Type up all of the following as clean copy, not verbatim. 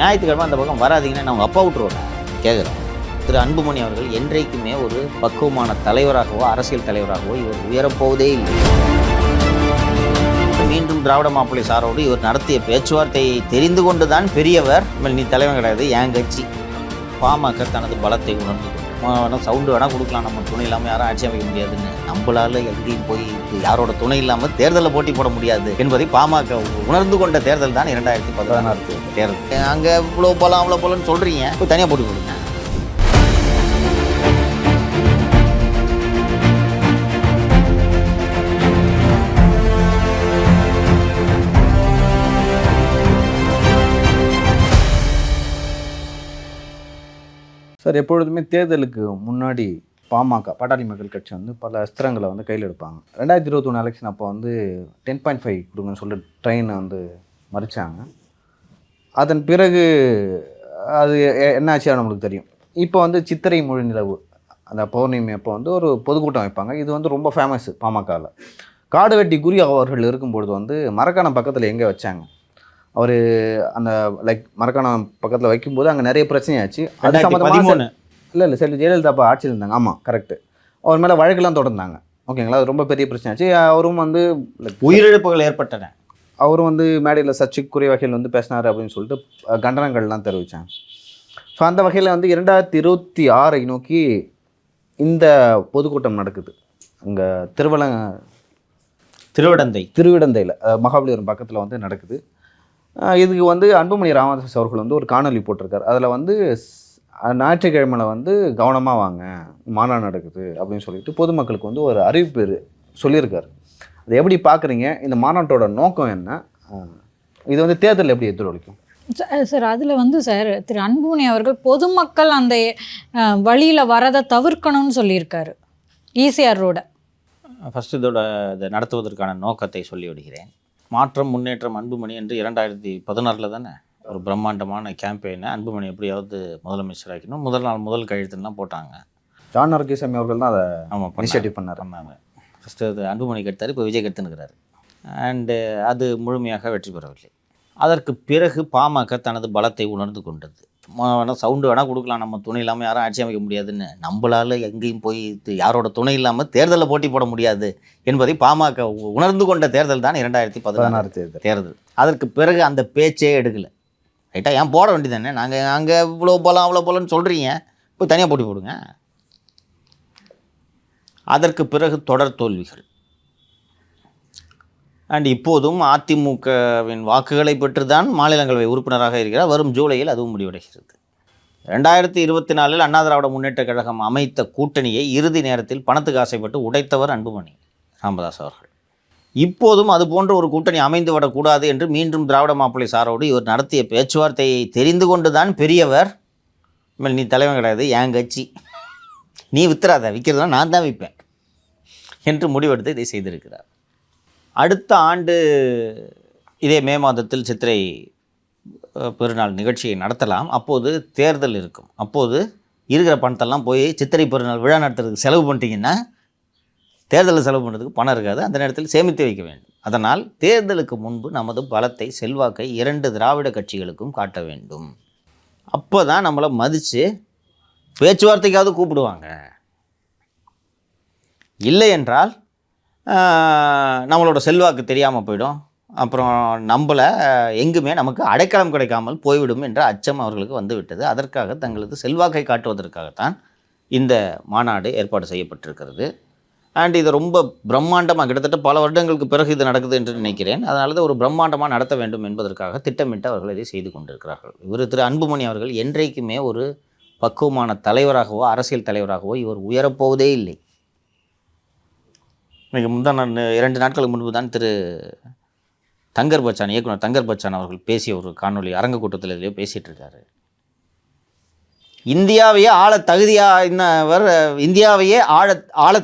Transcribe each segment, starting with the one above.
ஞாயிற்றுக்கிழமை அந்த பக்கம் வராதிங்கன்னா நான் உங்கள் அப்பா விட்டுருவேன் கேட்குறேன். திரு அன்புமணி அவர்கள் என்றைக்குமே ஒரு பக்குவமான தலைவராகவோ அரசியல் தலைவராகவோ இவர் உயரப்போவதே இல்லை. மீண்டும் திராவிட மாப்பிள்ளை சாரோடு இவர் நடத்திய பேச்சுவார்த்தையை தெரிந்து கொண்டுதான் பெரியவர். நீ தலைவன் கிடையாது, என் கட்சி. பாமக தனது பலத்தை உணர்ந்து சவுண்டு வேணால் கொடுக்கலாம், நம்ம துணை இல்லாமல் யாரும் ஆட்சி அமைக்க முடியாதுன்னு. நம்மளால எங்கேயும் போய் யாரோட துணை இல்லாமல் தேர்தலில் போட்டி போட முடியாது என்பதை பாமக உணர்ந்து கொண்ட தேர்தல் தான் 2016 தேர்தல். அங்கே இவ்வளோ போகலாம் அவ்வளோ போகலான்னு சொல்கிறீங்க, போய் தனியாக போட்டி கொடுங்க. சார், எப்பொழுதுமே தேர்தலுக்கு முன்னாடி பாமக பாட்டாளி மக்கள் கட்சி வந்து பல அஸ்திரங்களை வந்து கையில் எடுப்பாங்க. 2021 எலெக்ஷன் அப்போ வந்து 10.5 கொடுங்கன்னு சொல்லிட்டு ட்ரெயினை வந்து மறிச்சாங்க. அதன் பிறகு அது என்ன ஆச்சு நம்மளுக்கு தெரியும். இப்போ வந்து சித்திரை மொழி நிலவு அந்த பௌர்ணமி அப்போ வந்து ஒரு பொதுக்கூட்டம் வைப்பாங்க. இது வந்து ரொம்ப ஃபேமஸ் பாமகவில். காடுவெட்டி குரி அவர்கள் இருக்கும்பொழுது வந்து மரக்காணம் பக்கத்தில் எங்கே வச்சாங்க, அவர் அந்த மரக்காணம் பக்கத்தில் வைக்கும்போது அங்கே நிறைய பிரச்சனையாச்சு. அது சம்மந்தமாக இல்லை சார், ஜெயலலிதா அப்போ ஆட்சியில் இருந்தாங்க. ஆமாம், கரெக்டு. அவர் மேலே வழக்கெல்லாம் தொடர்ந்தாங்க. ஓகேங்களா, அது ரொம்ப பெரிய பிரச்சனையாச்சு. அவரும் வந்து உயிரிழப்புகள் ஏற்பட்டன. அவரும் வந்து மேடையில் சர்ச்சைக்குரிய வகையில் வந்து பேசினார் அப்படின்னு சொல்லிட்டு கண்டனங்கள்லாம் தெரிவித்தாங்க. ஸோ அந்த வகையில் வந்து 2026 நோக்கி இந்த பொதுக்கூட்டம் நடக்குது. அங்கே திருவிடந்தையில் மகாபலிபுரம் பக்கத்தில் வந்து நடக்குது. இதுக்கு வந்து அன்புமணி ராமதாஸ் அவர்கள் வந்து ஒரு காணொலி போட்டிருக்காரு. அதில் வந்து ஞாயிற்றுக்கிழமையில் வந்து கவனமாக வாங்க, மாநாடு நடக்குது அப்படின்னு சொல்லிட்டு பொதுமக்களுக்கு வந்து ஒரு அறிவிப்பு சொல்லியிருக்காரு. அதை எப்படி பார்க்குறீங்க? இந்த மாநாட்டோட நோக்கம் என்ன? இது வந்து தேர்தல் எப்படி எதிரொலிக்கும் சார்? அதில் வந்து சார் திரு அன்புமணி அவர்கள் பொதுமக்கள் அந்த வழியில் வரதை தவிர்க்கணும்னு சொல்லியிருக்காரு. ஈசிஆர் ரோட ஃபஸ்ட்டு இதை நடத்துவதற்கான நோக்கத்தை சொல்லிவிடுகிறேன். மாற்றம் முன்னேற்றம் அன்புமணி என்று 2016 தானே ஒரு பிரம்மாண்டமான கேம்பெயினை அன்புமணி எப்படியாவது முதலமைச்சர் ஆக்கணும், முதல் கழுத்துலாம் போட்டாங்க. ஜான் ஆரோக்கியசாமி அவர்கள் தான் அதை இனிஷியேட்டிவ் பண்ணார். ஃபஸ்ட்டு அது அன்புமணிக்கு எடுத்தார், இப்போ விஜய் எடுத்துனுக்கிறாரு. அண்டு அது முழுமையாக வெற்றி பெறவில்லை. அதற்கு பிறகு பாமக தனது பலத்தை உணர்ந்து கொண்டது. வேணால் சவுண்டு வேணால் கொடுக்கலாம், நம்ம துணை இல்லாமல் யாரும் ஆட்சி அமைக்க முடியாதுன்னு. நம்மளால் எங்கேயும் போய் யாரோட துணை இல்லாமல் தேர்தலில் போட்டி போட முடியாது என்பதை பாமக உணர்ந்து கொண்ட தேர்தல் தான் 2016 தேர்தல். அதற்கு பிறகு அந்த பேச்சே எடுக்கலை. ரைட்டாக ஏன் போட வேண்டியதானே? நாங்கள் அங்கே இவ்வளோ போகலாம் அவ்வளோ போகலான்னு சொல்கிறீங்க, போய் தனியாக போட்டி போடுங்க. அதற்கு பிறகு தொடர் தோல்விகள். அண்ட் இப்போதும் அதிமுகவின் வாக்குகளை பெற்று தான் மாநிலங்களவை உறுப்பினராக இருக்கிறார். வரும் ஜூலையில் அதுவும் முடிவடைகிறது. 2024 அண்ணா திராவிட முன்னேற்ற கழகம் அமைத்த கூட்டணியை இறுதி நேரத்தில் பணத்துக்கு ஆசைப்பட்டு உடைத்தவர் அன்புமணி ராமதாஸ் அவர்கள். இப்போதும் அது போன்ற ஒரு கூட்டணி அமைந்து விடக்கூடாது என்று மீண்டும் திராவிட மாப்பிள்ளை சாரோடு இவர் நடத்திய பேச்சுவார்த்தையை தெரிந்து கொண்டு தான் பெரியவர். நீ தலைவன் கிடையாது, என் கட்சி, நீ வித்துறாத, விற்கிறதா நான் தான் விற்பேன் என்று முடிவெடுத்து இதை செய்திருக்கிறார். அடுத்த ஆண்டு இதே மே மாதத்தில் சித்திரை பெருநாள் நிகழ்ச்சியை நடத்தலாம். அப்போது தேர்தல் இருக்கும். அப்போது இருக்கிற பணத்தெல்லாம் போய் சித்திரை பெருநாள் விழா நடத்துறதுக்கு செலவு பண்ணிட்டீங்கன்னா தேர்தலில் செலவு பண்ணுறதுக்கு பணம் இருக்காது. அந்த நேரத்தில் சேமித்து வைக்க வேண்டும். அதனால் தேர்தலுக்கு முன்பு நமது பலத்தை, செல்வாக்கை 2 திராவிட கட்சிகளுக்கும் காட்ட வேண்டும். அப்போ தான் நம்மளை மதித்து பேச்சுவார்த்தைக்காவது கூப்பிடுவாங்க. இல்லை என்றால் நம்மளோட செல்வாக்கு தெரியாமல் போயிடும். அப்புறம் நம்மளை எங்குமே நமக்கு அடைக்கலம் கிடைக்காமல் போய்விடும் என்ற அச்சம் அவர்களுக்கு வந்துவிட்டது. அதற்காக தங்களது செல்வாக்கை காட்டுவதற்காகத்தான் இந்த மாநாடு ஏற்பாடு செய்யப்பட்டிருக்கிறது. அண்ட் இது ரொம்ப பிரம்மாண்டமாக, கிட்டத்தட்ட பல வருடங்களுக்கு பிறகு இது நடக்குது என்று நினைக்கிறேன். அதனால தான் ஒரு பிரம்மாண்டமாக நடத்த வேண்டும் என்பதற்காக திட்டமிட்டு அவர்கள் இதை செய்து கொண்டிருக்கிறார்கள். இவர் திரு அன்புமணி அவர்கள் என்றைக்குமே ஒரு பக்குவமான தலைவராகவோ அரசியல் தலைவராகவோ இவர் உயரப்போவதே இல்லை. இன்றைக்கு 2 நாட்களுக்கு முன்பு தான் திரு தங்கர் பச்சான், இயக்குனர் தங்கர் பச்சான் அவர்கள் பேசிய ஒரு காணொலி அரங்க கூட்டத்தில் இதிலேயோ பேசிகிட்டு இருக்காரு. இந்தியாவையே ஆள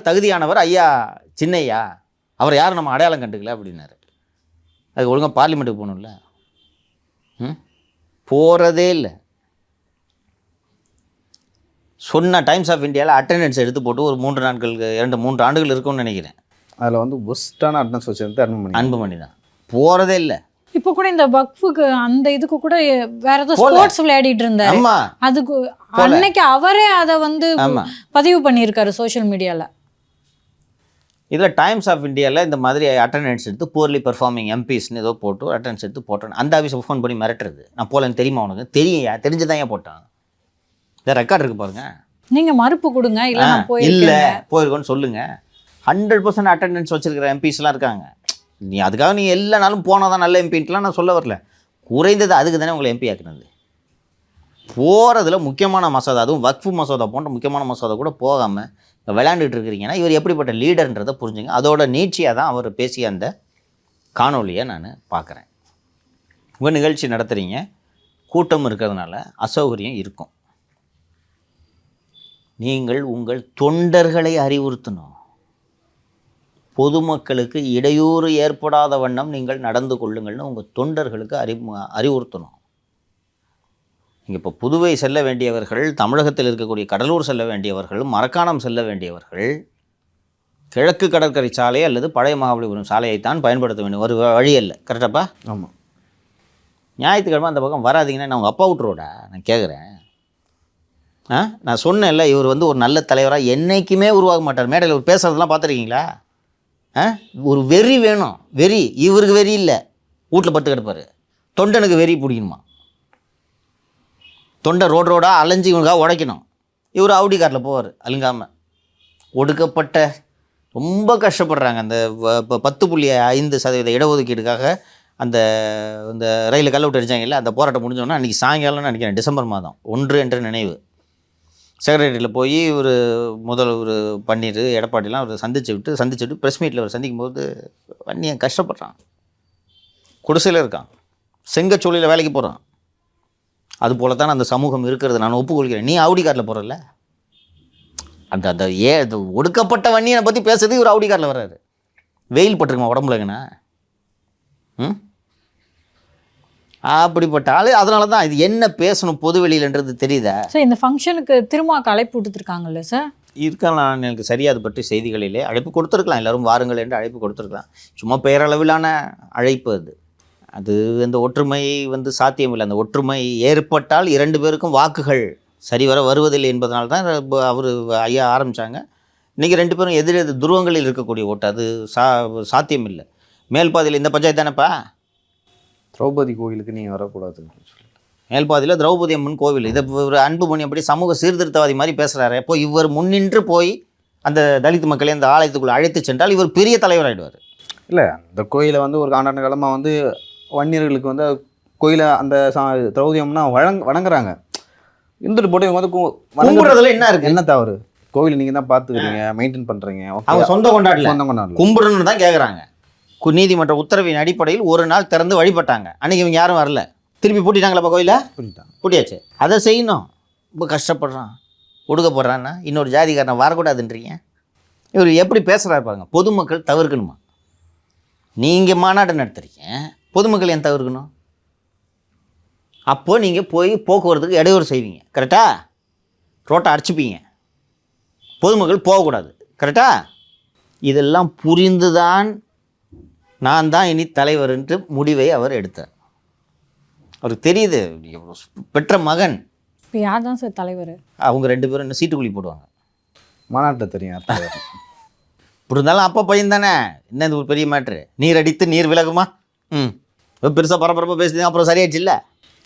தகுதியானவர் ஐயா சின்னையா, அவர் யாரும் நம்ம அடையாளம் கண்டுக்கல அப்படின்னாரு. அதுக்கு ஒழுங்காக பார்லிமெண்ட்டுக்கு போகணும்ல, போகிறதே இல்லை. சொன்ன டைம்ஸ் ஆஃப் இந்தியாவில் அட்டெண்டன்ஸ் எடுத்து போட்டு ஒரு 3 ஆண்டுகள் இருக்கும்னு நினைக்கிறேன். அதில் வந்து ஒஸ்ட்டான அட்டெண்டன்ஸ் வச்சுருந்து அன்புமணி தான். போகிறதே இல்லை. இப்போ கூட இந்த வக்ஃபுக்கு அந்த இதுக்கு கூட வேற ஏதோ ஸ்போர்ட்ஸ் விளையாடிட்டு இருந்தாரு. ஆமா அதுக்கு அன்னைக்கு அவரே அதை வந்து ஆமா. பதிவு பண்ணியிருக்காரு சோஷியல் மீடியால. இதில் டைம்ஸ் ஆஃப் இந்தியாவில் இந்த மாதிரி அட்டண்டன்ஸ் எடுத்து போர்லி பெர்ஃபார்மிங் எம்பிஸ்ன்னு ஏதோ போட்டு அட்டண்டன்ஸ் எடுத்து போட்டேன். அந்த ஆஃபீஸை ஃபோன் பண்ணி மிரட்டுறது. நான் போலன்னு தெரியுமா உனக்கு? தெரியும், தெரிஞ்சுதான் ஏன் போட்டான். இதை ரெக்கார்ட் இருக்கு பாருங்க. நீங்க மறுப்பு கொடுங்க, இல்ல நான் இல்லை போயிருக்கேன். போயிருக்கோன்னு சொல்லுங்க. 100% அட்டண்டன்ஸ் வச்சிருக்கிற எம்பிஸ்லாம் இருக்காங்க. நீ அதுக்காக நீ எல்லா நாளும் போனால் தான் நல்ல எம்பின்ட்டுலாம் நான் சொல்ல வரல. குறைந்தது அதுக்கு தானே உங்களை எம்பி ஆக்குனது. போகிறதுல முக்கியமான மசோதா, அதுவும் வக்ஃபு மசோதா போன்ற முக்கியமான மசோதா கூட போகாமல் விளையாண்டுட்டு இருக்கிறீங்கன்னா இவர் எப்படிப்பட்ட லீடர்ன்றதை புரிஞ்சுங்க. அதோட நீட்சியாக தான் அவர் பேசிய அந்த காணொலியை நான் பார்க்குறேன். உங்கள் நிகழ்ச்சி நடத்துகிறீங்க, கூட்டம் இருக்கிறதுனால அசௌகரியம் இருக்கும். நீங்கள் உங்கள் தொண்டர்களை அறிவுறுத்தணும். பொதுமக்களுக்கு இடையூறு ஏற்படாத வண்ணம் நீங்கள் நடந்து கொள்ளுங்கள்னு உங்கள் தொண்டர்களுக்கு அறிவுறுத்தணும். இங்கே இப்போ புதுவை செல்ல வேண்டியவர்கள், தமிழகத்தில் இருக்கக்கூடிய கடலூர் செல்ல வேண்டியவர்கள், மரக்காணம் செல்ல வேண்டியவர்கள் கிழக்கு கடற்கரை சாலை அல்லது பழைய மகாபலிபுரம் சாலையைத்தான் பயன்படுத்த வேண்டும். ஒரு வழி இல்லை. கரெக்டாப்பா? ஆமாம். ஞாயிற்றுக்கிழமை அந்த பக்கம் வராதிங்கன்னா நான் உங்கள் அப்பா விட்டுருவோடா. நான் கேட்குறேன். நான் சொன்னேன்ல, இவர் வந்து ஒரு நல்ல தலைவராக என்றைக்குமே உருவாக மாட்டார். மேடையில் இவர் பேசுகிறதெல்லாம் பார்த்துருக்கீங்களா? ஒரு வெறி வேணும். வெறி இவருக்கு வெறி இல்லை. வீட்டில் பட்டு கிடப்பார். தொண்டனுக்கு வெறி பிடிக்கணுமா? தொண்டை ரோடாக அலைஞ்சி இவனுக்காக உடைக்கணும். இவர் அவுடி காரில் போவார் அலுங்காமல். ஒடுக்கப்பட்ட ரொம்ப கஷ்டப்படுறாங்க. அந்த 10.5% இடஒதுக்கீடுக்காக அந்த இந்த ரயிலில் கல்ல விட்டு அடித்தாங்கல்ல, அந்த போராட்டம் முடிஞ்சோன்னா அன்றைக்கி சாயங்காலம்னு நினைக்கிறேன், டிசம்பர் மாதம் 1 என்ற நினைவு. செக்ரட்டரியில் போய் ஒரு முதல்வர் பன்னீர் எடப்பாடிலாம் அவர் சந்திச்சுட்டு ப்ரெஸ் மீட்டில் அவர் சந்திக்கும் போது வன்னியன் கஷ்டப்படுறான். குடிசையில் இருக்கான், செங்கச்சூளையில் வேலைக்கு போகிறான். அது போல தான் அந்த சமூகம் இருக்கிறது நான் ஒப்புக்கொள்கிறேன். நீ அவுடி காரில் போகிறல்ல, அந்த ஒடுக்கப்பட்ட வன்னியனை பற்றி பேசுறது இவர் அவுடி காரில் வர்றாரு. வெயில் பட்டிருக்குமா உடம்புலங்கண்ணா? அப்படிப்பட்ட ஆள். அதனால தான் இது என்ன பேசணும் பொது வெளியிலன்றது தெரியுதா? சார், இந்த ஃபங்க்ஷனுக்கு திருமாவுக்கு அழைப்பு விட்டுருக்காங்கல்ல சார்? இருக்கலாம், எனக்கு சரியாக அது பற்றி செய்திகளிலே அழைப்பு கொடுத்துருக்கலாம். எல்லோரும் வாருங்கள் என்று அழைப்பு கொடுத்துருக்கலாம். சும்மா பெயரளவிலான அழைப்பு அது. அது அந்த ஒற்றுமை வந்து சாத்தியமில்லை. அந்த ஒற்றுமை ஏற்பட்டால் 2 பேருக்கும் வாக்குகள் சரிவர வருவதில்லை என்பதனால தான் அவர் ஐயா ஆரம்பித்தாங்க. இன்றைக்கி 2 பேரும் எதிர் துருவங்களில் இருக்கக்கூடிய ஓட்டு. அது சாத்தியமில்லை. மேல்பாதியில் இந்த பஞ்சாயத்து தானேப்பா? திரௌபதி கோயிலுக்கு நீங்கள் வரக்கூடாதுன்னு சொல்லி மேல்பாதியில் திரௌபதி அம்மன் கோவில். இதை ஒரு அன்புமணி அப்படி சமூக சீர்திருத்தவாதி மாதிரி பேசுகிறாரு. அப்போ இவர் முன்னின்று போய் அந்த தலித் மக்களை அந்த ஆலயத்துக்குள்ளே அழைத்து சென்றால் இவர் பெரிய தலைவராகிடுவார். இல்லை, அந்த கோயிலை வந்து ஒரு ஆண்டாண்டு காலமாக வந்து வன்னியர்களுக்கு வந்து கோயிலை அந்த திரௌபதி அம்மனா வணங்குறாங்க. இருந்துட்டு போட்டு இவங்க வந்து கும்பிடுறதுல என்ன இருக்குது? என்ன தவறு? கோயில் நீங்கள் தான் பார்த்துக்கிறீங்க, மெயின்டைன் பண்ணுறீங்க. அவங்க சொந்த கொண்டாடல, சொந்த கொண்டாடல, கும்பிடணுன்னு தான் கேட்குறாங்க. நீதிமன்ற உத்தரவின் அடிப்படையில் ஒரு நாள் திறந்து வழிபட்டாங்க. அன்றைக்கி இவங்க யாரும் வரல. திருப்பி பூட்டிட்டாங்களப்பா கோயிலை? பூட்டியாச்சு. அதை செய்யணும். ரொம்ப கஷ்டப்படுறான், ஒடுக்க போடுறான்னா இன்னொரு ஜாதிக்காரனை வரக்கூடாதுன்றீங்க. இவர் எப்படி பேசுகிறாரு பாருங்க. பொதுமக்கள் தவிர்க்கணுமா? நீங்கள் மாநாடு நடத்துறீங்க, பொதுமக்கள் ஏன் தவிர்க்கணும்? அப்போது நீங்கள் போய் போக்குவரத்துக்கு இடையூறு செய்வீங்க. கரெக்டா? ரோட்டை அடைச்சிப்பீங்க, பொதுமக்கள் போகக்கூடாது. கரெக்டா? இதெல்லாம் புரிந்துதான் நான் தான் இனி தலைவர் என்று முடிவை அவர் எடுத்தார். அவருக்கு தெரியுது, பெற்ற மகன். இப்போ யார் தான் சார் தலைவர்? அவங்க 2 பேரும் இன்னும் சீட்டுக்குழி போடுவாங்க. மாநாட்டில் தெரியும். இப்படி இருந்தாலும் அப்பா பையன் தானே. என்ன இது ஒரு பெரிய மேட்ரு? நீர் அடித்து நீர் விலகுமா? பெருசாக பரபரப்பாக பேசுறீங்க, அப்புறம் சரியாயிடுச்சு இல்லை?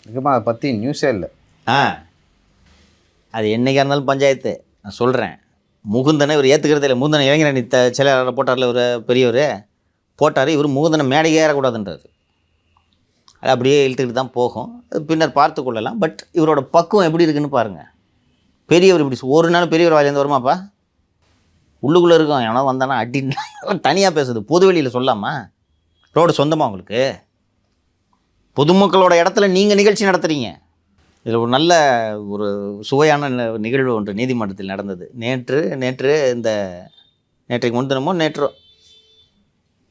நிஜமாக அதை பற்றி நியூஸே இல்லை. அது என்றைக்காக இருந்தாலும் பஞ்சாயத்து. நான் சொல்கிறேன், முகுந்தனை இவர் ஏற்றுக்கிறதே இல்லை. முகுந்தனை இளைஞரணி செயலாளர் போட்டார்ல, ஒரு பெரியவர் போட்டார். இவர் முகுந்தனை மேடையே ஏறக்கூடாதுன்றார். அது அப்படியே இழுத்துக்கிட்டு தான் போகும். பின்னர் பார்த்து கொள்ளலாம். பட் இவரோட பக்குவம் எப்படி இருக்குன்னு பாருங்கள். பெரியவர் இப்படி ஒரு நாள் பெரியவர் வாயிலேருந்து வருமாப்பா? உள்ளுக்குள்ளே இருக்கும். எவனோ வந்தானா அடின்னு தனியாக பேசுது. பொதுவெளியில் சொல்லாமா? ரோடு சொந்தமாக உங்களுக்கு? பொதுமக்களோட இடத்துல நீங்கள் நிகழ்ச்சி நடத்துகிறீங்க. இதில் ஒரு நல்ல ஒரு சுவையான நிகழ்வு ஒன்று நீதிமன்றத்தில் நடந்தது. நேற்றைக்கு முன்தினமோ நேற்றோ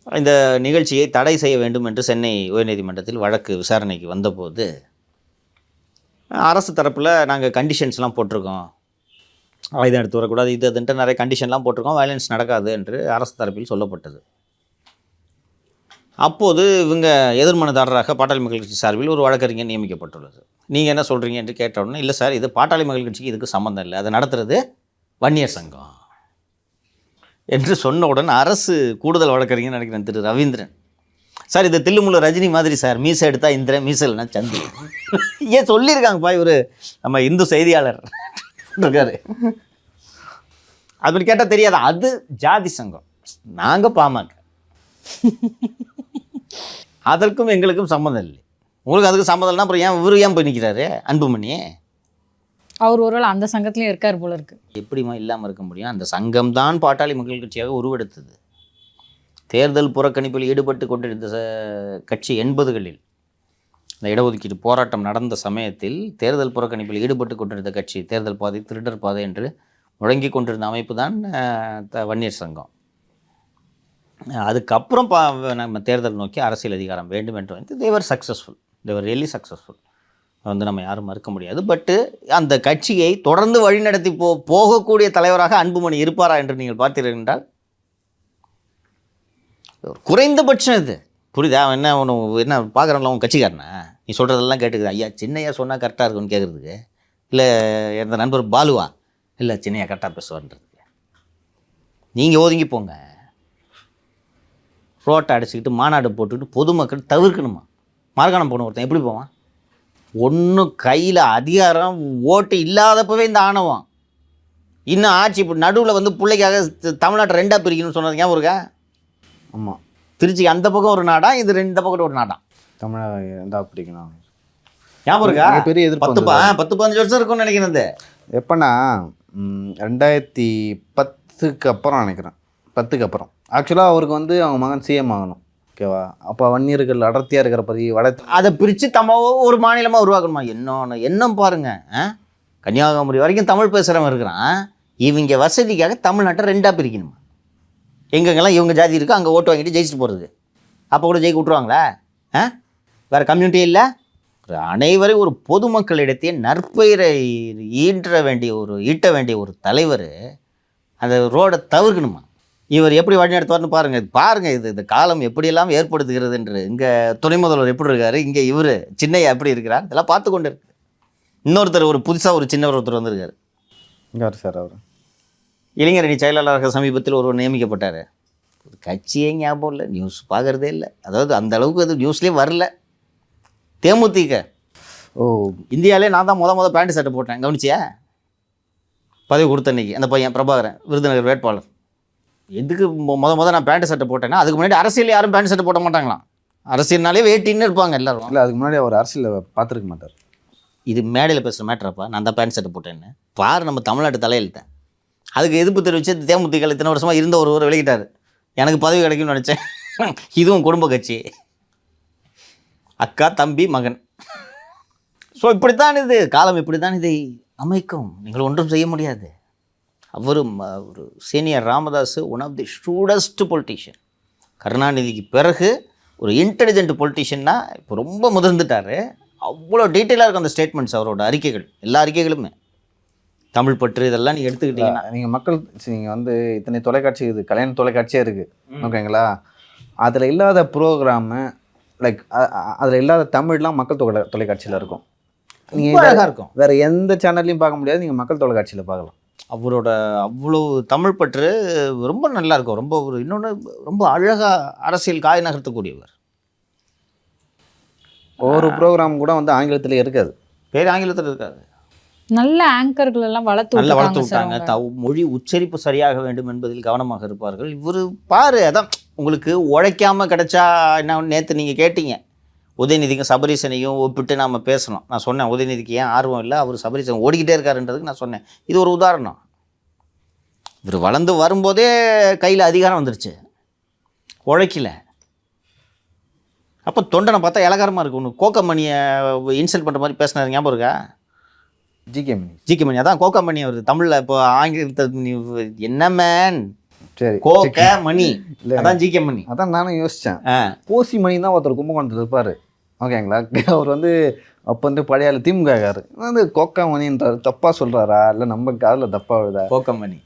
இந்த நிகழ்ச்சியை தடை செய்ய வேண்டும் என்று சென்னை உயர்நீதிமன்றத்தில் வழக்கு விசாரணைக்கு வந்தபோது அரசு தரப்பில் நாங்கள் கண்டிஷன்ஸ்லாம் போட்டிருக்கோம், ஆயுதம் எடுத்து வரக்கூடாது, இது அதுன்ட்டு நிறைய கண்டிஷன்லாம் போட்டிருக்கோம், வயலன்ஸ் நடக்காது என்று அரசு தரப்பில் சொல்லப்பட்டது. அப்போது இவங்க எதிர்மனுதாரராக பாட்டாளி மக்கள் கட்சி சார்பில் ஒரு வழக்கறிஞர் நியமிக்கப்பட்டுள்ளது. நீங்கள் என்ன சொல்கிறீங்க என்று கேட்ட உடனே, இல்லை சார், இது பாட்டாளி மக்கள் கட்சிக்கு இதுக்கு சம்மந்தம் இல்லை, அதை நடத்துறது வன்னியர் சங்கம் என்று சொன்ன உடனே அரசு கூடுதல் வழக்கறிஞர் நினைக்கிறேன் திரு ரவீந்திரன், சார் இது தில்லுமுள்ள ரஜினி மாதிரி சார், மீசை எடுத்தா இந்திரன், மீசை இல்லைனா சந்தி. ஏன் சொல்லியிருக்காங்கப்பா இவர், நம்ம இந்து செய்தியாளர் இருக்காரு. அப்படி கேட்டால் தெரியாதா, அது ஜாதி சங்கம், நாங்கள் பாமக, அதற்கும் எங்களுக்கும் சம்மந்தம் இல்லை. உங்களுக்கு அதுக்கு சம்மதம் இல்லைனா அப்புறம் இவரு ஏன் போய் நிற்கிறாரு அன்புமணி? அவர் ஒருவேளை அந்த சங்கத்திலையும் இருக்கார் போல இருக்கு. எப்படிமா இல்லாமல் இருக்க முடியும்? அந்த சங்கம்தான் பாட்டாளி மக்கள் கட்சியாக உருவெடுத்தது. தேர்தல் புறக்கணிப்பில் ஈடுபட்டு கொண்டிருந்த கட்சி 80களில் இந்த இடஒதுக்கீடு போராட்டம் நடந்த சமயத்தில் தேர்தல் புறக்கணிப்பில் ஈடுபட்டு கொண்டிருந்த கட்சி, தேர்தல் பாதை திருடர் பாதை என்று முழங்கி கொண்டிருந்த அமைப்பு தான் வன்னியர் சங்கம். அதுக்கப்புறம் நம்ம தேர்தல் நோக்கி அரசியல் அதிகாரம் வேண்டும் என்று வந்து தேவர் சக்ஸஸ்ஃபுல், தேவர் ரியலி சக்ஸஸ்ஃபுல், வந்து நம்ம யாரும் மறுக்க முடியாது. பட்டு அந்த கட்சியை தொடர்ந்து வழிநடத்தி போகக்கூடிய தலைவராக அன்புமணி இருப்பாரா என்று நீங்கள் பார்த்தீர்கள் என்றால் குறைந்தபட்சம் இது புரியுதா? அவன் என்ன என்ன பார்க்குறான்ல, அவன் கட்சிக்காரனா? நீ சொல்கிறதெல்லாம் கேட்டுக்குது, ஐயா சின்னையா சொன்னால் கரெக்டாக இருக்குன்னு கேட்குறதுக்கு, இல்லை எந்த நண்பர் பாலுவா, இல்லை சின்னையா கரெக்டாக பேசுவான்றதுக்கு. நீங்கள் ஒதுங்கி போங்க, ரோட்டை அடிச்சுக்கிட்டு மாநாடு போட்டுக்கிட்டு பொதுமக்கள் தவிர்க்கணுமா? மார்காணம் போன ஒருத்தன் எப்படி போவான்? ஒன்றும் கையில் அதிகாரம் ஓட்டு இல்லாதப்பவே இந்த ஆணவம். இன்னும் ஆட்சி இப்போ நடுவில் வந்து பிள்ளைக்காக தமிழ்நாட்டை 2ஆக பிரிக்கணும்னு சொன்னது ஞாபகம் இருக்கா? ஆமாம், திருச்சி அந்த பக்கம் ஒரு நாடா, இது இந்த பக்கம் ஒரு நாடா? தமிழக 2ஆக பிரிக்கணும் ஞாபகம் இருக்கா? பெரிய எதிர்ப்பு 10-15 வருஷம் இருக்கும்னு நினைக்கிறது. எப்போனா 2010க்கு அப்புறம் நினைக்கிறேன், 10க்கு அப்புறம். ஆக்சுவலாக அவருக்கு வந்து அவங்க மகன் சிஎம் ஆகணும், ஓகேவா? அப்போ வன்னியர்கள் அடர்த்தியாக இருக்கிற பற்றி அதை பிரித்து ஒரு மாநிலமாக உருவாக்கணுமா? என்னன்னு பாருங்க, கன்னியாகுமரி வரைக்கும் தமிழ் பேசுகிறவன் இருக்கிறான், இவங்க வசதிக்காக தமிழ்நாட்டை 2ஆக பிரிக்கணுமா? எங்கெங்கெல்லாம் இவங்க ஜாதி இருக்குது அங்கே ஓட்டு வாங்கிட்டு ஜெயிச்சுட்டு போகிறது. அப்போ கூட ஜெயிக்க விட்ருவாங்களா? வேறு கம்யூனிட்டியே இல்லை. அனைவரையும் ஒரு பொதுமக்களிடத்தையே நற்பெயரை ஈட்ட வேண்டிய ஒரு தலைவர் அந்த ரோடை தவிர்க்கணுமா? இவர் எப்படி வழி நடத்துவார்னு பாருங்கள். இந்த காலம் எப்படியெல்லாம் ஏற்படுத்துகிறது என்று. இங்கே துணை முதல்வர் எப்படி இருக்காரு, இங்கே இவர் சின்னையா எப்படி இருக்கிறார், இதெல்லாம் பார்த்து கொண்டு இருக்கு. இன்னொருத்தர் புதுசாக ஒரு சின்னவர் ஒருத்தர் வந்திருக்காரு. யார் சார் அவர்? இளைஞரணி செயலாளராக சமீபத்தில் ஒருவர் நியமிக்கப்பட்டார். கட்சியே ஞாபகம் இல்லை, நியூஸ் பார்க்குறதே இல்லை, அதாவது அந்த அளவுக்கு அது நியூஸ்லேயே வரல. தேமுதிக இந்தியாவிலே நான் தான் முத பேண்ட் சட்டை போட்டேன், கவனிச்சியா? பதவி கொடுத்த அன்னைக்கு அந்த பையன் பிரபாகரன், விருதுநகர் வேட்பாளர். எதுக்கு முத நான் பேண்ட் சட்டை போட்டேன்னா, அதுக்கு முன்னாடி அரசியல் யாரும் பேண்ட் சட்டை போட மாட்டாங்களாம். அரசியல்னாலே வேட்டின்னு இருப்பாங்க எல்லாரும். இல்லை, அதுக்கு முன்னாடி அவர் அரசியலில் பார்த்துருக்க மாட்டார். இது மேடையில் பேசுகிற மேட்டரப்பா, நான் தான் பேண்ட் சட்டை போட்டேன்னு பாரு. நம்ம தமிழ்நாட்டு தலையெழுத்தேன். அதுக்கு எதிர்ப்பு தெரிவித்து தேமுதிக இத்தனை வருஷமாக இருந்த ஒருவர் விலகிட்டார். எனக்கு பதவி கிடைக்கும்னு நினச்சேன். இதுவும் குடும்ப கட்சி, அக்கா தம்பி மகன். ஸோ இப்படித்தான் இது காலம், இப்படித்தான் இதை அமைக்கும். நீங்கள் ஒன்றும் செய்ய முடியாது. அவரும் ஒரு senior Ramadoss, one of the shrewdest politician. கருணாநிதிக்கு பிறகு ஒரு இன்டெலிஜென்ட் பொலிட்டீஷியன்னா இப்போ ரொம்ப முதிர்ந்துட்டார். அவ்வளோ டீட்டெயிலாக இருக்கும் அந்த ஸ்டேட்மெண்ட்ஸ், அவரோட அறிக்கைகள், எல்லா அறிக்கைகளுமே. தமிழ் பற்று இதெல்லாம் நீங்கள் எடுத்துக்கிட்டீங்கன்னா, நீங்கள் மக்கள் நீங்கள் வந்து இத்தனை தொலைக்காட்சி, இது கல்யாண தொலைக்காட்சியாக இருக்குது, ஓகேங்களா? அதில் இல்லாத ப்ரோக்ராமு லைக் அதில் இல்லாத தமிழ்லாம் மக்கள் தொலைக்காட்சியில் இருக்கும். நீங்கள் அழகாக இருக்கும், வேறு எந்த சேனல்லையும் பார்க்க முடியாது, நீங்கள் மக்கள் தொலைக்காட்சியில் பார்க்கலாம். அவரோட அவ்வளோ தமிழ் பற்று ரொம்ப நல்லா இருக்கும். ரொம்ப இன்னொன்று ரொம்ப அழகாக அரசியல் காய் நகர்த்தக்கூடியவர். ஒவ்வொரு ப்ரோக்ராம் கூட வந்து ஆங்கிலத்தில் இருக்காது, பேர் ஆங்கிலத்தில் இருக்காது. நல்ல ஆங்கர்கள் எல்லாம் வளர்த்து விட்டாங்க. மொழி உச்சரிப்பு சரியாக வேண்டும் என்பதில் கவனமாக இருப்பார்கள். இவர் பாரு, அதான் உங்களுக்கு உழைக்காமல் கிடைச்சா என்ன. நேற்று நீங்கள் கேட்டீங்க, உதயநிதிக்கும் சபரீசனையும் ஒப்பிட்டு நாம் பேசணும். நான் சொன்னேன், உதயநிதிக்கு ஏன் ஆர்வம் இல்லை, அவர் சபரீசன் ஓடிக்கிட்டே இருக்காருன்றதுக்கு நான் சொன்னேன். இது ஒரு உதாரணம். இவர் வளர்ந்து வரும்போதே கையில் அதிகாரம் வந்துருச்சு, உழைக்கல. அப்போ தொண்டனை பார்த்தா இலகாரமாக இருக்கு. ஒன்று கோக்கமணியை இன்சல்ட் பண்ணுற மாதிரி பேசினார், ஞாபகம் இருக்கா? ஜிகே மணி, அதான் கோக்கமணி. அவர் தமிழில் இப்போ ஆங்கிலத்தை என்ன மேன், சரி கோக்கமணி, அதான் ஜிகே மணி. அதான் நானும் யோசித்தேன். போசி மணி தான் ஒருத்தர் கும்பகோணத்தில் இருப்பார், ஓகேங்களா? அவர் வந்து அப்போ வந்து பழைய திமுக வந்து கோக்கமணின்றார். தப்பாக சொல்கிறாரா இல்லை நம்ம காதில் தப்பாக வருதா? கோக்கமணி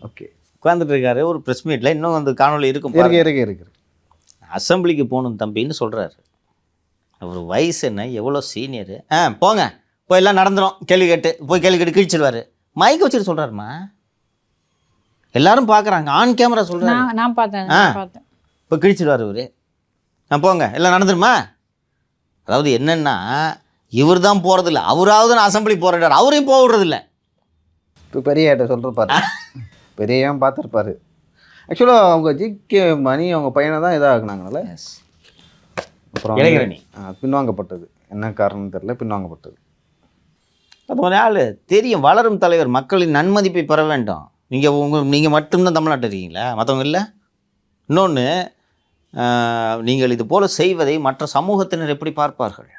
ஓகே, உட்காந்துட்டு இருக்காரு ஒரு ப்ரெஸ் மீட்டில். இன்னும் அந்த காணொலி இருக்கும், இருக்கு. அசெம்பிளிக்கு போகணும் தம்பின்னு சொல்கிறாரு. அவர் வயசு என்ன, எவ்வளோ சீனியரு. போங்க போய் எல்லாம் நடந்துடும், கேள்வி கேட்டு கிழிச்சிடுவார். மைக் வச்சுட்டு சொல்கிறாருமா, எல்லாரும் பார்க்குறாங்க, ஆன் கேமரா சொல்கிறாரு. நான் பார்த்தேன். இப்போ கிழிச்சிடுவார் இவர். போங்க எல்லாம் நடந்துருமா. அதாவது என்னென்னா, இவர் தான் போகிறதில்ல, அவராவது நான் அசெம்பிளி போகிறார், அவரையும் போக விடுறதில்ல. இப்போ பெரிய சொல்கிறப்பாரு, பெரியவன் பார்த்துருப்பாரு. ஆக்சுவலாக அவங்க ஜிகே மணி அவங்க பையனை தான் இதாகினாங்கனால அப்புறம் இளைஞரணி பின்வாங்கப்பட்டது. என்ன காரணம் தெரியல, பின்வாங்கப்பட்டது. அது ஒரு ஆள் தெரியும், வளரும் தலைவர், மக்களின் நன்மதிப்பை பெற வேண்டும். நீங்கள் மட்டும்தான் தமிழ்நாட்டில் இருக்கீங்களா, மற்றவங்க இல்லை. இன்னொன்று, நீங்கள் இது போல் செய்வதை மற்ற சமூகத்தினர் எப்படி பார்ப்பார்கள்.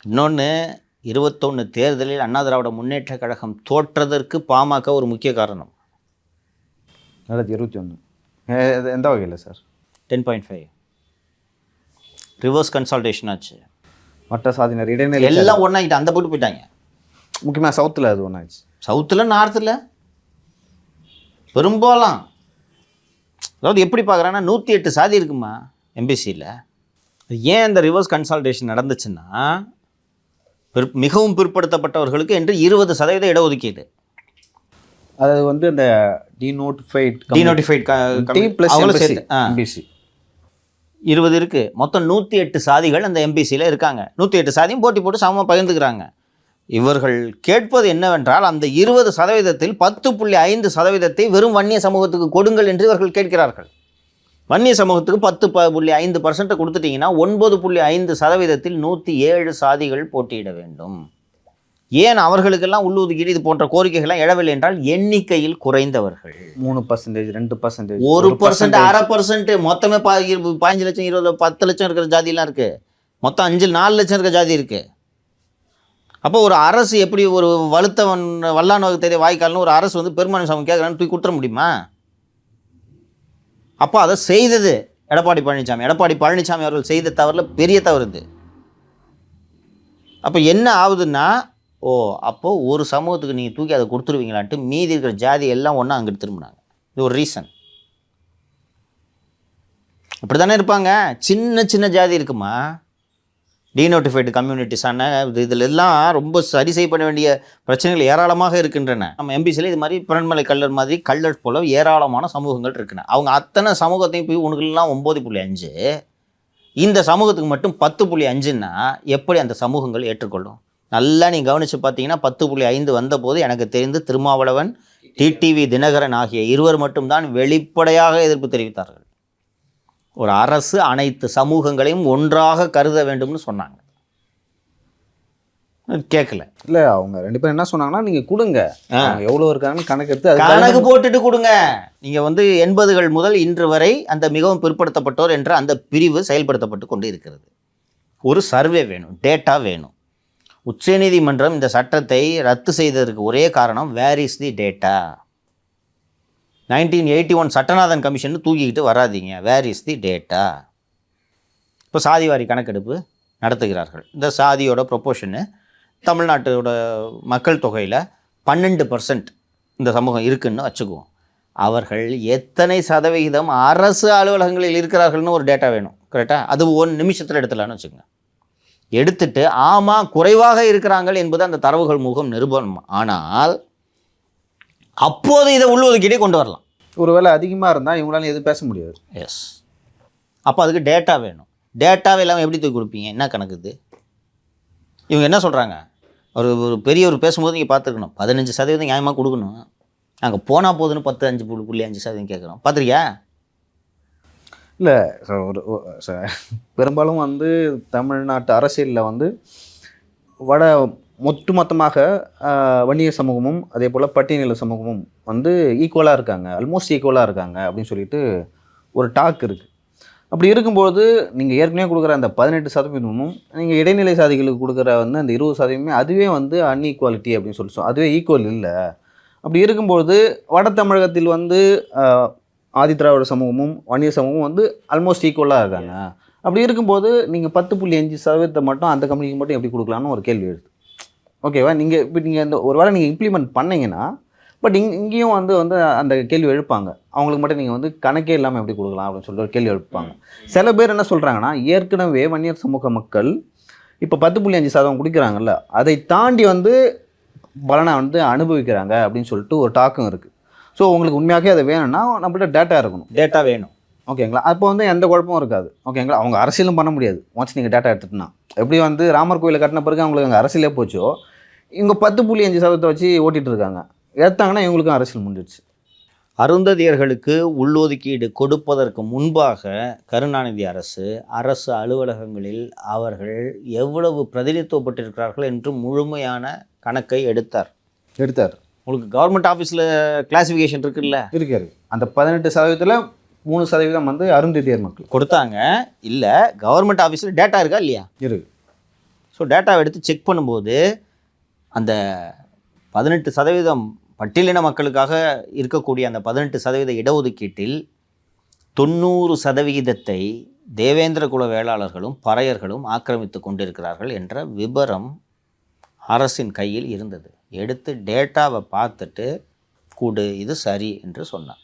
இன்னொன்று, 21 தேர்தலில் அண்ணா திராவிட முன்னேற்ற கழகம் தோற்றதற்கு பாமக ஒரு முக்கிய காரணம். 2021 எந்த வகையில் சார்? 10.5 ரிவர்ஸ் கன்சால்டேஷன் ஆச்சு. மற்ற சாதியினர் இடைநிலை எல்லாம் ஒன்றாகிட்டு அந்த போட்டு போயிட்டாங்க. முக்கியமாக சவுத்தில் அது ஒன்றாச்சு. சவுத்தில், நார்த்தில் பெரும்பாலும். அதாவது எப்படி பார்க்குறாங்கன்னா, 108 சாதி இருக்குமா எம்பிசியில். ஏன் இந்த ரிவர்ஸ் கன்சால்டேஷன் நடந்துச்சுன்னா, மிகவும் பிற்படுத்தப்பட்டவர்களுக்கு என்று 20% இடஒதுக்கீடு. அது வந்து அந்த டிநோட்டிஃபைட் எம்பிசி 20 இருக்குது. மொத்தம் 108 சாதிகள் அந்த எம்பிசியில் இருக்காங்க. 108 சாதியும் போட்டி போட்டு சமமாக பகிர்ந்துக்கிறாங்க. இவர்கள் கேட்பது என்னவென்றால், அந்த 20%ல் 10.5% வெறும் வன்னிய சமூகத்துக்கு கொடுங்கள் என்று இவர்கள் கேட்கிறார்கள். வன்னிய சமூகத்துக்கு 10.5% கொடுத்துட்டிங்கன்னா 9.5%ல் 107 சாதிகள் போட்டியிட வேண்டும். ஏன் அவர்களுக்கெல்லாம் உள்ளொதுக்கீடு இது போன்ற கோரிக்கைகள்லாம் எழவில்லை என்றால், எண்ணிக்கையில் குறைந்தவர்கள். 3%, 2%, 1%, 0.5%, மொத்தமே 15 லட்சம், 20, 10 லட்சம் இருக்கிற ஜாதியெல்லாம் இருக்குது. மொத்தம் 4 லட்சம் இருக்கிற ஜாதி இருக்குது. அப்போ ஒரு அரசு எப்படி ஒரு வலுத்தவன் வல்லான் வகுத்ததை வாய்க்கால்னு ஒரு அரசு வந்து பெரும்பான்மை சமூகம் கேட்குறான்னு தூக்கி கொடுத்துட முடியுமா? அப்போ அதை செய்தது எடப்பாடி பழனிசாமி அவர்கள் செய்த தவறில் பெரிய தவறு இது. அப்போ என்ன ஆகுதுன்னா, அப்போது ஒரு சமூகத்துக்கு நீங்கள் தூக்கி அதை கொடுத்துருவீங்களான்ட்டு மீதி இருக்கிற ஜாதி எல்லாம் ஒன்றா அங்கிட்டு திரும்பினாங்க. இது ஒரு ரீசன். அப்படி தானே இருப்பாங்க. சின்ன ஜாதி இருக்குமா, டீநோட்டிஃபைடு கம்யூனிட்டிஸான இதில் எல்லாம் ரொம்ப சரி செய்யப்பட வேண்டிய பிரச்சனைகள் ஏராளமாக இருக்கின்றன. நம்ம எம்பிசியில் இது மாதிரி பிறன்மலை கல்லர் மாதிரி கல்லர் போல ஏராளமான சமூகங்கள் இருக்குன்னு. அவங்க அத்தனை சமூகத்தையும் போய் உனக்குலாம் 9.5, இந்த சமூகத்துக்கு மட்டும் 10.5ன்னா எப்படி அந்த சமூகங்கள் ஏற்றுக்கொள்ளும்? நல்லா நீங்கள் கவனித்து பார்த்தீங்கன்னா, 10.5 வந்தபோது எனக்கு தெரிந்து திருமாவளவன், டிடிவி தினகரன் ஆகிய இருவர் மட்டும்தான் வெளிப்படையாக எதிர்ப்பு தெரிவித்தார்கள். ஒரு அரசு அனைத்து சமூகங்களையும் ஒன்றாக கருத வேண்டும்னு சொன்னாங்க. கேட்கல. இல்லை, அவங்க 2 பேரும் என்ன சொன்னாங்கன்னா, நீங்கள் கொடுங்க, எவ்வளோ இருக்காங்கன்னு கணக்கு போட்டுட்டு கொடுங்க. நீங்கள் வந்து 80கள் முதல் இன்று வரை அந்த மிகவும் பிற்படுத்தப்பட்டோர் என்ற அந்த பிரிவு செயல்படுத்தப்பட்டு கொண்டு இருக்கிறது. ஒரு சர்வே வேணும், டேட்டா வேணும். உச்சநீதிமன்றம் இந்த சட்டத்தை ரத்து செய்ததற்கு ஒரே காரணம், where is the data. 1981 Sattanathan commission தூக்கிக்கிட்டு வராதிங்க, வேர் இஸ் தி டேட்டா. இப்போ சாதிவாரி கணக்கெடுப்பு நடத்துகிறார்கள். இந்த சாதியோட ப்ரொப்போர்ஷனு தமிழ்நாட்டோட மக்கள் தொகையில் 12% இந்த சமூகம் இருக்குதுன்னு வச்சுக்குவோம். அவர்கள் எத்தனை சதவிகிதம் அரசு அலுவலகங்களில் இருக்கிறார்கள்னு ஒரு டேட்டா வேணும். கரெக்டாக? அது 1 நிமிஷத்தில் எடுத்துலான்னு வச்சுக்கோங்க. எடுத்துட்டு ஆமாம் குறைவாக இருக்கிறாங்க என்பது அந்த தரவுகள் மூலம் நிரூபணம். ஆனால் அப்போது இதை உள்ளொதுக்கீடே கொண்டு வரலாம். ஒருவேளை அதிகமாக இருந்தால் இவங்களால எதுவும் பேச முடியாது. எஸ். அப்போ அதுக்கு டேட்டா வேணும். டேட்டாவே இல்லாமல் எப்படி தூக்கி கொடுப்பீங்க? என்ன கணக்குது? இவங்க என்ன சொல்கிறாங்க, ஒரு பெரியவர் பேசும்போது நீங்கள் பார்த்துருக்கணும், 15% நியாயமாக கொடுக்கணும், நாங்கள் போனால் போதுன்னு 15.5% கேட்குறோம். பார்த்துருக்கியா? இல்லை சார், பெரும்பாலும் வந்து தமிழ்நாட்டு அரசியலில் வந்து மொத்தமாக வன்னிய சமூகமும் அதே போல் பட்டியலின சமூகமும் வந்து ஈக்குவலாக இருக்காங்க, ஆல்மோஸ்ட் ஈக்குவலாக இருக்காங்க அப்படின்னு சொல்லிட்டு ஒரு டாக் இருக்குது. அப்படி இருக்கும்போது நீங்கள் ஏற்கனவே கொடுக்குற அந்த 18%மும் நீங்கள் இடைநிலை சாதிகளுக்கு கொடுக்குற வந்து அந்த 20%மே அதுவே வந்து அன்ஈக்குவாலிட்டி அப்படின்னு சொல்லிச்சோம். அதுவே ஈக்குவல் இல்லை. அப்படி இருக்கும்போது வட தமிழகத்தில் வந்து ஆதிதிராவிட சமூகமும் வன்னிய சமூகமும் வந்து ஆல்மோஸ்ட் ஈக்குவலாக இருக்காங்க. அப்படி இருக்கும்போது நீங்கள் 10.5% மட்டும் அந்த கம்பெனிக்கு மட்டும் எப்படி கொடுக்கலான்னு ஒரு கேள்வி எழுது. ஓகேவா? நீங்கள் இந்த ஒரு வேளை நீங்கள் இம்ப்ளிமெண்ட் பண்ணிங்கன்னா பட் இங்கேயும் வந்து அந்த கேள்வி எழுப்பாங்க. அவங்களுக்கு மட்டும் நீங்கள் வந்து கணக்கே இல்லாமல் எப்படி கொடுக்கலாம் அப்படின்னு சொல்லிட்டு ஒரு கேள்வி எழுப்பாங்க. சில பேர் என்ன சொல்கிறாங்கன்னா, ஏற்கனவே வன்னியர் சமூக மக்கள் இப்போ 10.5% குடிக்கிறாங்கல்ல, அதை தாண்டி வந்து பலனை வந்து அனுபவிக்கிறாங்க அப்படின்னு சொல்லிட்டு ஒரு டாக்கும் இருக்குது. ஸோ உங்களுக்கு உண்மையாகவே அது வேணும்னா நம்மள்ட்ட டேட்டா இருக்கணும். டேட்டா வேணும். ஓகேங்களா? அப்போ வந்து எந்த குழப்பமும் இருக்காது. ஓகேங்களா? அவங்க அரசியலும் பண்ண முடியாது ஒன்ஸ் நீங்கள் டேட்டா எடுத்துட்டுனா. எப்படி வந்து ராமர் கோயிலை கட்டின பிறகு அவங்களுக்கு அங்கே அரசியலே போச்சோ, இவங்க 10.5% வச்சு ஓட்டிகிட்டு இருக்காங்க. எடுத்தாங்கன்னா இவங்களுக்கும் அரசியல் முடிஞ்சிடுச்சு. அருந்ததியர்களுக்கு உள்ளொதுக்கீடு கொடுப்பதற்கு முன்பாக கருணாநிதி அரசு அலுவலகங்களில் அவர்கள் எவ்வளவு பிரதிநிதித்துவப்பட்டிருக்கிறார்கள் என்று முழுமையான கணக்கை எடுத்தார். உங்களுக்கு கவர்மெண்ட் ஆஃபீஸில் கிளாசிஃபிகேஷன் இருக்குல்ல, இருக்காரு. அந்த 18%ல் 3% வந்து அருந்ததியர் மக்கள் கொடுத்தாங்க. இல்லை, கவர்மெண்ட் ஆஃபீஸில் டேட்டா இருக்கா இல்லையா? இருக்கு. ஸோ டேட்டாவை எடுத்து செக் பண்ணும்போது அந்த 18% பட்டியலின மக்களுக்காக இருக்கக்கூடிய அந்த 18% இடஒதுக்கீட்டில் 90% தேவேந்திர குல வேளாளர்களும் பறையர்களும் ஆக்கிரமித்து கொண்டிருக்கிறார்கள் என்ற விபரம் அரசின் கையில் இருந்தது. எடுத்து டேட்டாவை பார்த்துட்டு கூடு இது சரி என்று சொன்னார்.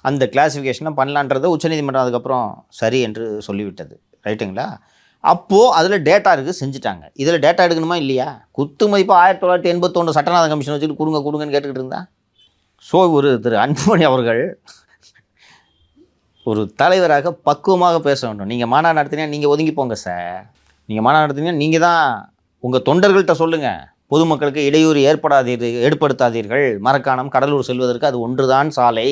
அந்த கிளாஸிஃபிகேஷனை பண்ணலான்றதை உச்சநீதிமன்றம் அதுக்கப்புறம் சரி என்று சொல்லிவிட்டது. ரைட்டுங்களா? அப்போது அதில் டேட்டா இருக்குது, செஞ்சுட்டாங்க. இதில் டேட்டா எடுக்கணுமா இல்லையா? குத்து மதிப்பாக 1981 சட்டநாதன் கமிஷன் வச்சுட்டு கொடுங்கன்னு கேட்டுக்கிட்டு இருந்தா. ஸோ ஒரு திரு அன்புமணி அவர்கள் ஒரு தலைவராக பக்குவமாக பேச வேண்டும். நீங்கள் மாநாடு நடத்தினீங்கன்னா நீங்கள் ஒதுங்கி போங்க சார். நீங்கள் மாநாடு நடத்தினீங்கன்னா நீங்கள் தான் உங்கள் தொண்டர்கள்ட்ட சொல்லுங்கள், பொதுமக்களுக்கு இடையூறு ஏற்படுத்தாதீர்கள். மரக்காணம் கடலூர் செல்வதற்கு அது ஒன்றுதான் சாலை.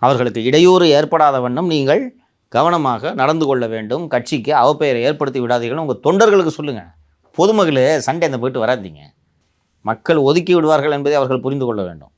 அவர்களுக்கு இடையூறு ஏற்படாத வண்ணம் நீங்கள் கவனமாக நடந்து கொள்ள வேண்டும். கட்சிக்கு அவப்பெயரை ஏற்படுத்தி விடாதீர்கள் உங்கள் தொண்டர்களுக்கு சொல்லுங்கள். பொதுமக்கள் சண்டை அந்த போயிட்டு வராதீங்க. மக்கள் ஒதுக்கி விடுவார்கள் என்பதை அவர்கள் புரிந்து கொள்ள வேண்டும்.